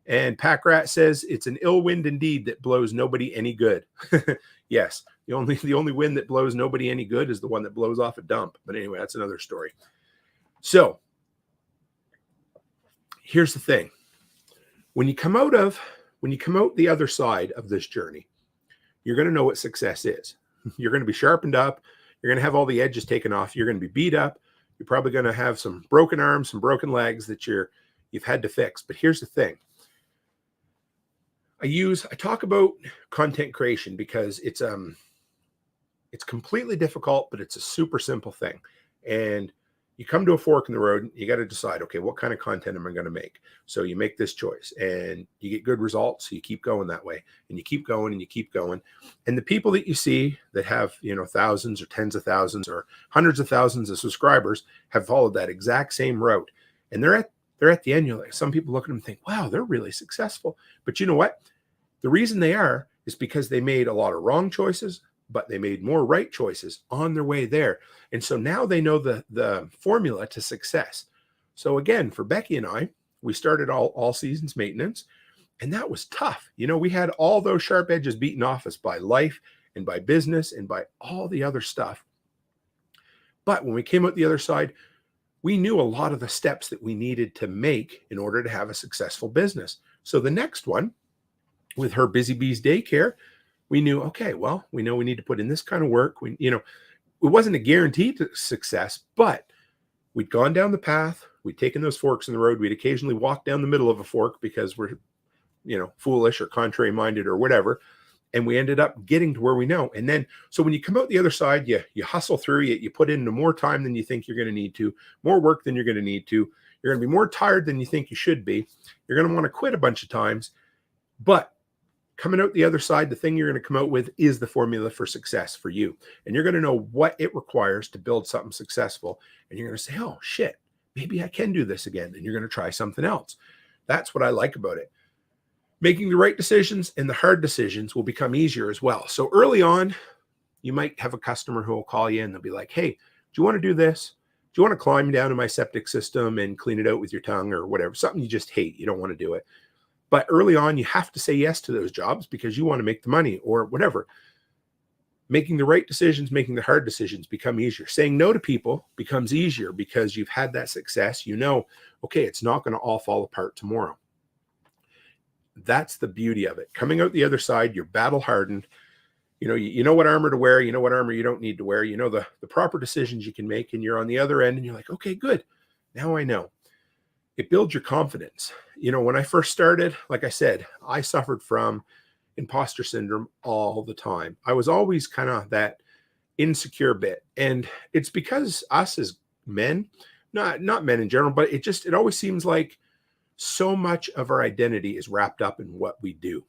And Packrat says, it's an ill wind indeed that blows nobody any good. Yes, the only wind that blows nobody any good is the one that blows off a dump. But anyway, that's another story. So here's the thing. When you come out the other side of this journey, you're going to know what success is. You're going to be sharpened up. You're going to have all the edges taken off. You're going to be beat up. You're probably going to have some broken arms, some broken legs that you've had to fix. But here's the thing. I talk about content creation because it's completely difficult, but it's a super simple thing. And you come to a fork in the road, you got to decide, okay, what kind of content am I going to make? So you make this choice and you get good results. So you keep going that way, and you keep going and you keep going. And the people that you see that have, thousands or tens of thousands or hundreds of thousands of subscribers have followed that exact same route. And they're at the end. Some people look at them and think, wow, they're really successful. But you know what? The reason they are is because they made a lot of wrong choices, but they made more right choices on their way there. And so now they know the formula to success. So again, for Becky and I, we started all seasons maintenance, and that was tough. We had all those sharp edges beaten off us by life and by business and by all the other stuff. But when we came out the other side, we knew a lot of the steps that we needed to make in order to have a successful business. So the next one, with her Busy Bees Daycare, we knew, okay, well, we know we need to put in this kind of work. It wasn't a guarantee to success, but we'd gone down the path. We'd taken those forks in the road. We'd occasionally walk down the middle of a fork because we're, foolish or contrary minded or whatever. And we ended up getting to where we know. And then, so when you come out the other side, you hustle through, you put in more time than you think you're going to need to, more work than you're going to need to. You're going to be more tired than you think you should be. You're going to want to quit a bunch of times, but coming out the other side, the thing you're going to come out with is the formula for success for you. And you're going to know what it requires to build something successful. And you're going to say, oh, shit, maybe I can do this again. And you're going to try something else. That's what I like about it. Making the right decisions and the hard decisions will become easier as well. So early on, you might have a customer who will call you and they'll be like, hey, do you want to do this? Do you want to climb down to my septic system and clean it out with your tongue or whatever? Something you just hate. You don't want to do it. But early on, you have to say yes to those jobs because you want to make the money or whatever. Making the right decisions, making the hard decisions become easier. Saying no to people becomes easier because you've had that success. Okay, it's not going to all fall apart tomorrow. That's the beauty of it. Coming out the other side, you're battle hardened. You know what armor to wear. You know what armor you don't need to wear. You know the proper decisions you can make, and you're on the other end and you're like, okay, good. Now I know. It builds your confidence. When I first started, like I said, I suffered from imposter syndrome all the time. I was always kind of that insecure bit. And it's because us as men, not men in general, but it always seems like so much of our identity is wrapped up in what we do.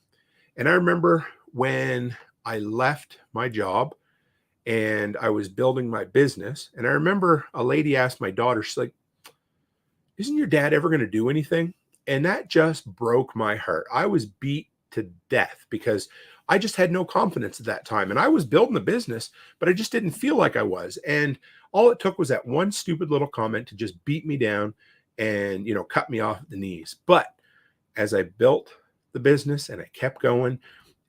And I remember when I left my job and I was building my business, and I remember a lady asked my daughter, she's like, isn't your dad ever going to do anything? And that just broke my heart. I was beat to death because I just had no confidence at that time. And I was building the business, but I just didn't feel like I was. And all it took was that one stupid little comment to just beat me down and, cut me off at the knees. But as I built the business and I kept going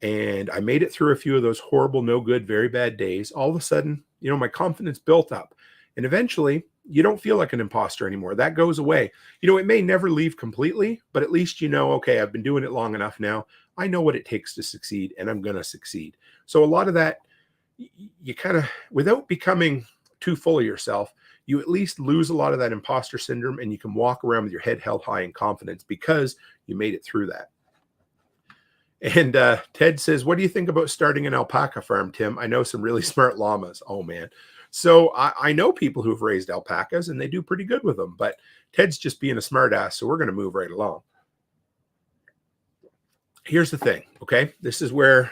and I made it through a few of those horrible, no good, very bad days, all of a sudden, my confidence built up. And eventually, you don't feel like an imposter anymore. That goes away. It may never leave completely, but at least okay, I've been doing it long enough now. I know what it takes to succeed, and I'm going to succeed. So a lot of that, you kind of, without becoming too full of yourself, you at least lose a lot of that imposter syndrome, and you can walk around with your head held high in confidence because you made it through that. And Ted says, what do you think about starting an alpaca farm, Tim? I know some really smart llamas. Oh, man. So I know people who've raised alpacas, and they do pretty good with them. But Ted's just being a smart ass, so we're going to move right along. Here's the thing, okay? This is where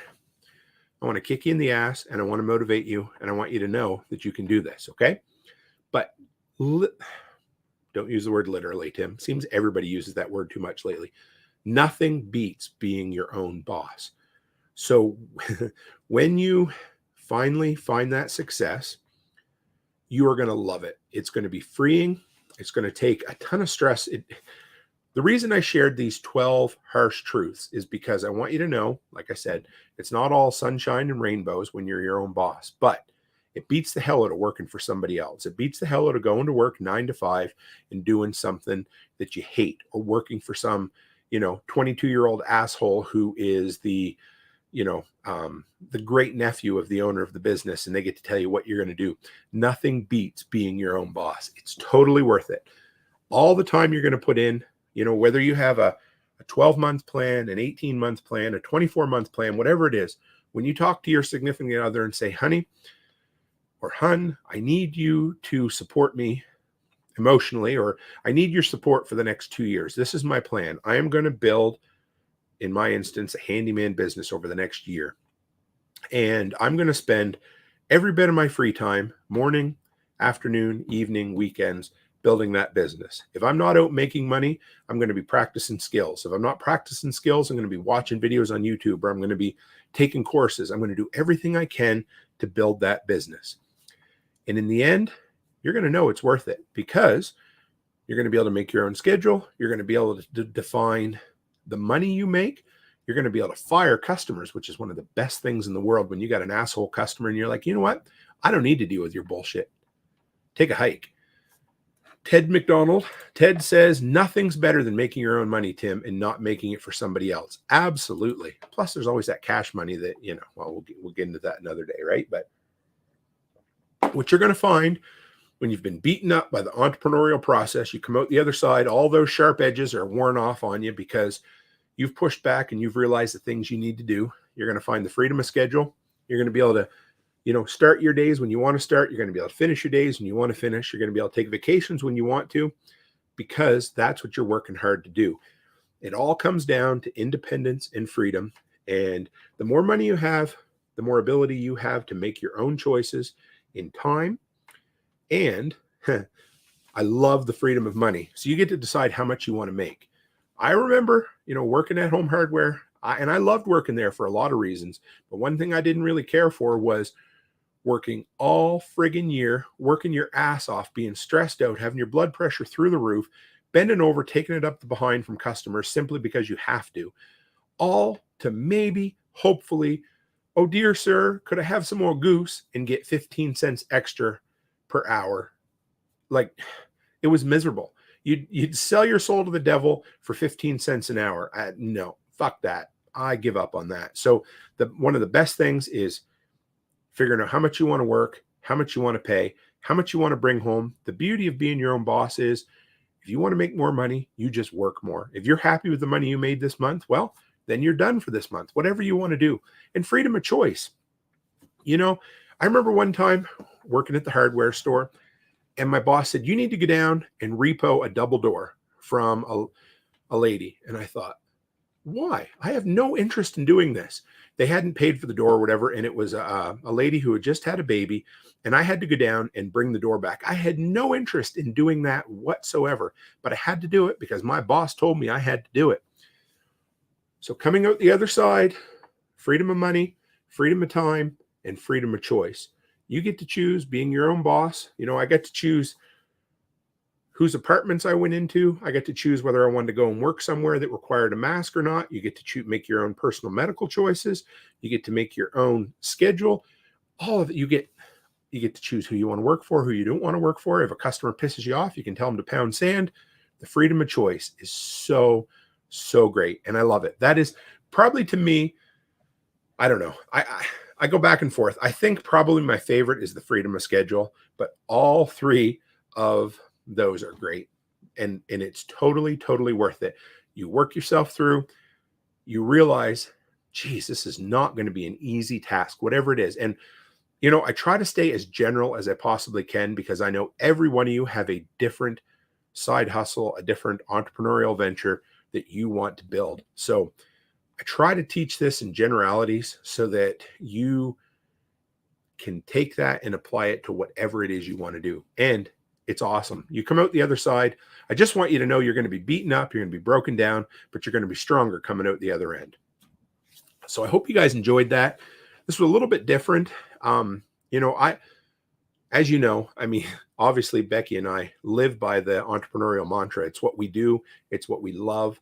I want to kick you in the ass, and I want to motivate you, and I want you to know that you can do this, okay? But don't use the word literally, Tim. Seems everybody uses that word too much lately. Nothing beats being your own boss. So when you finally find that success, you are going to love it. It's going to be freeing. It's going to take a ton of stress. The reason I shared these 12 harsh truths is because I want you to know, like I said, it's not all sunshine and rainbows when you're your own boss, but it beats the hell out of working for somebody else. It beats the hell out of going to work 9 to 5 and doing something that you hate, or working for some 22-year-old asshole who is the great nephew of the owner of the business, and they get to tell you what you're going to do. Nothing beats being your own boss. It's totally worth it. All the time you're going to put in, whether you have a 12-month plan, an 18-month plan, a 24-month plan, whatever it is, when you talk to your significant other and say, honey or hun, I need you to support me emotionally, or I need your support for the next 2 years. This is my plan. I am going to build, in my instance, a handyman business over the next year. And I'm going to spend every bit of my free time, morning, afternoon, evening, weekends, building that business. If I'm not out making money, I'm going to be practicing skills. If I'm not practicing skills, I'm going to be watching videos on YouTube, or I'm going to be taking courses. I'm going to do everything I can to build that business. And in the end, you're going to know it's worth it, because you're going to be able to make your own schedule. You're going to be able to define the money you make. You're going to be able to fire customers, which is one of the best things in the world. When you got an asshole customer and you're like, you know what? I don't need to deal with your bullshit. Take a hike. Ted McDonald. Ted says, nothing's better than making your own money, Tim, and not making it for somebody else. Absolutely. Plus, there's always that cash money that, we'll get into that another day, right? But what you're going to find when you've been beaten up by the entrepreneurial process, you come out the other side, all those sharp edges are worn off on you because you've pushed back and you've realized the things you need to do. You're going to find the freedom of schedule. You're going to be able to, start your days when you want to start. You're going to be able to finish your days when you want to finish. You're going to be able to take vacations when you want to, because that's what you're working hard to do. It all comes down to independence and freedom. And the more money you have, the more ability you have to make your own choices in time. And I love the freedom of money. So you get to decide how much you want to make. I remember, working at Home Hardware, and I loved working there for a lot of reasons. But one thing I didn't really care for was working all friggin' year, working your ass off, being stressed out, having your blood pressure through the roof, bending over, taking it up the behind from customers simply because you have to. All to maybe, hopefully, oh dear sir, could I have some more goose, and get 15 cents extra per hour. Like, it was miserable. You'd sell your soul to the devil for 15 cents an hour. No, fuck that. I give up on that. So one of the best things is figuring out how much you want to work, how much you want to pay, how much you want to bring home. The beauty of being your own boss is, if you want to make more money, you just work more. If you're happy with the money you made this month, well, then you're done for this month, whatever you want to do. And freedom of choice. I remember one time working at the hardware store, and my boss said, you need to go down and repo a double door from a lady. And I thought, why? I have no interest in doing this. They hadn't paid for the door or whatever, and it was a lady who had just had a baby, and I had to go down and bring the door back. I had no interest in doing that whatsoever, but I had to do it because my boss told me I had to do it. So coming out the other side, freedom of money, freedom of time, and freedom of choice. You get to choose being your own boss. I get to choose whose apartments I went into. I get to choose whether I wanted to go and work somewhere that required a mask or not. You get to make your own personal medical choices. You get to make your own schedule. All of it, you get to choose who you want to work for, who you don't want to work for. If a customer pisses you off, you can tell them to pound sand. The freedom of choice is so, so great. And I love it. That is probably, to me, I don't know. I go back and forth. I think probably my favorite is the freedom of schedule, but all three of those are great. And it's totally, totally worth it. You work yourself through, you realize, geez, this is not going to be an easy task, whatever it is. And, I try to stay as general as I possibly can, because I know every one of you have a different side hustle, a different entrepreneurial venture that you want to build. So I try to teach this in generalities so that you can take that and apply it to whatever it is you want to do. And it's awesome. You come out the other side. I just want you to know you're going to be beaten up, you're going to be broken down, but you're going to be stronger coming out the other end. So I hope you guys enjoyed that. This was a little bit different. As you know, obviously Becky and I live by the entrepreneurial mantra. It's what we do. It's what we love.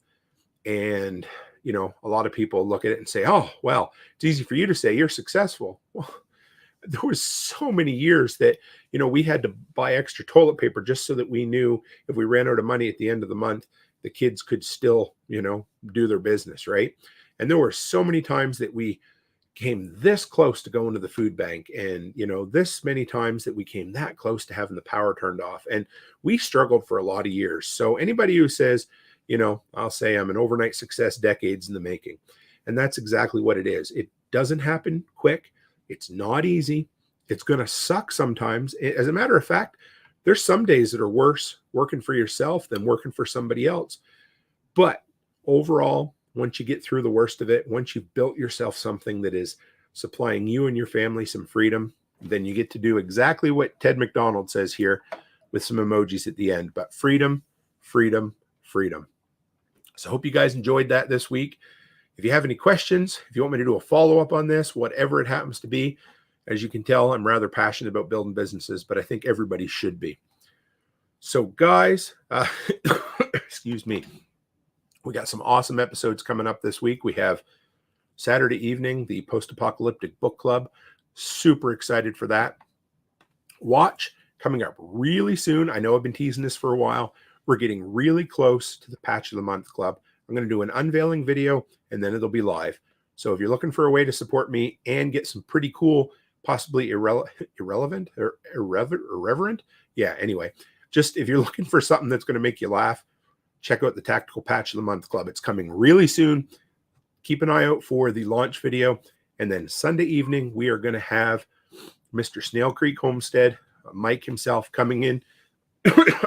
And, a lot of people look at it and say, oh, well, it's easy for you to say you're successful. Well, there was so many years that, we had to buy extra toilet paper just so that we knew if we ran out of money at the end of the month, the kids could still, do their business, right? And there were so many times that we came this close to going to the food bank, and, this many times that we came that close to having the power turned off. And we struggled for a lot of years. So anybody who says, I'll say I'm an overnight success, decades in the making. And that's exactly what it is. It doesn't happen quick. It's not easy. It's going to suck sometimes. As a matter of fact, there's some days that are worse working for yourself than working for somebody else. But overall, once you get through the worst of it, once you've built yourself something that is supplying you and your family some freedom, then you get to do exactly what Ted McDonald says here with some emojis at the end. But freedom, freedom, freedom. So I hope you guys enjoyed that this week. If you have any questions, if you want me to do a follow-up on this, whatever it happens to be, as you can tell, I'm rather passionate about building businesses, but I think everybody should be. So guys, excuse me, we got some awesome episodes coming up this week. We have Saturday evening, the Post-Apocalyptic Book Club. Super excited for that. Watch coming up really soon. I know I've been teasing this for a while. We're getting really close to the Patch of the Month Club. I'm going to do an unveiling video, and then it'll be live. So if you're looking for a way to support me and get some pretty cool, possibly irreverent. Yeah, anyway, just if you're looking for something that's going to make you laugh, check out the Tactical Patch of the Month Club. It's coming really soon. Keep an eye out for the launch video. And then Sunday evening, we are going to have Mr. Snail Creek Homestead, Mike himself, coming in.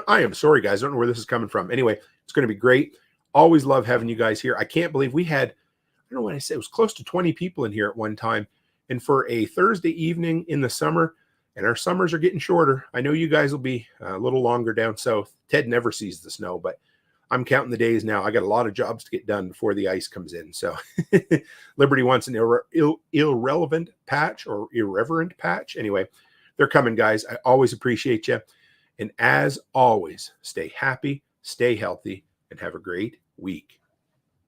I am sorry, guys. I don't know where this is coming from. Anyway, it's going to be great. Always love having you guys here. I can't believe we had, I don't know what I said, it was close to 20 people in here at one time. And for a Thursday evening in the summer, and our summers are getting shorter. I know you guys will be a little longer down south. Ted never sees the snow, but I'm counting the days now. I got a lot of jobs to get done before the ice comes in. So Liberty wants an irrelevant patch or irreverent patch. Anyway, they're coming, guys. I always appreciate you. And as always, stay happy, stay healthy, and have a great week.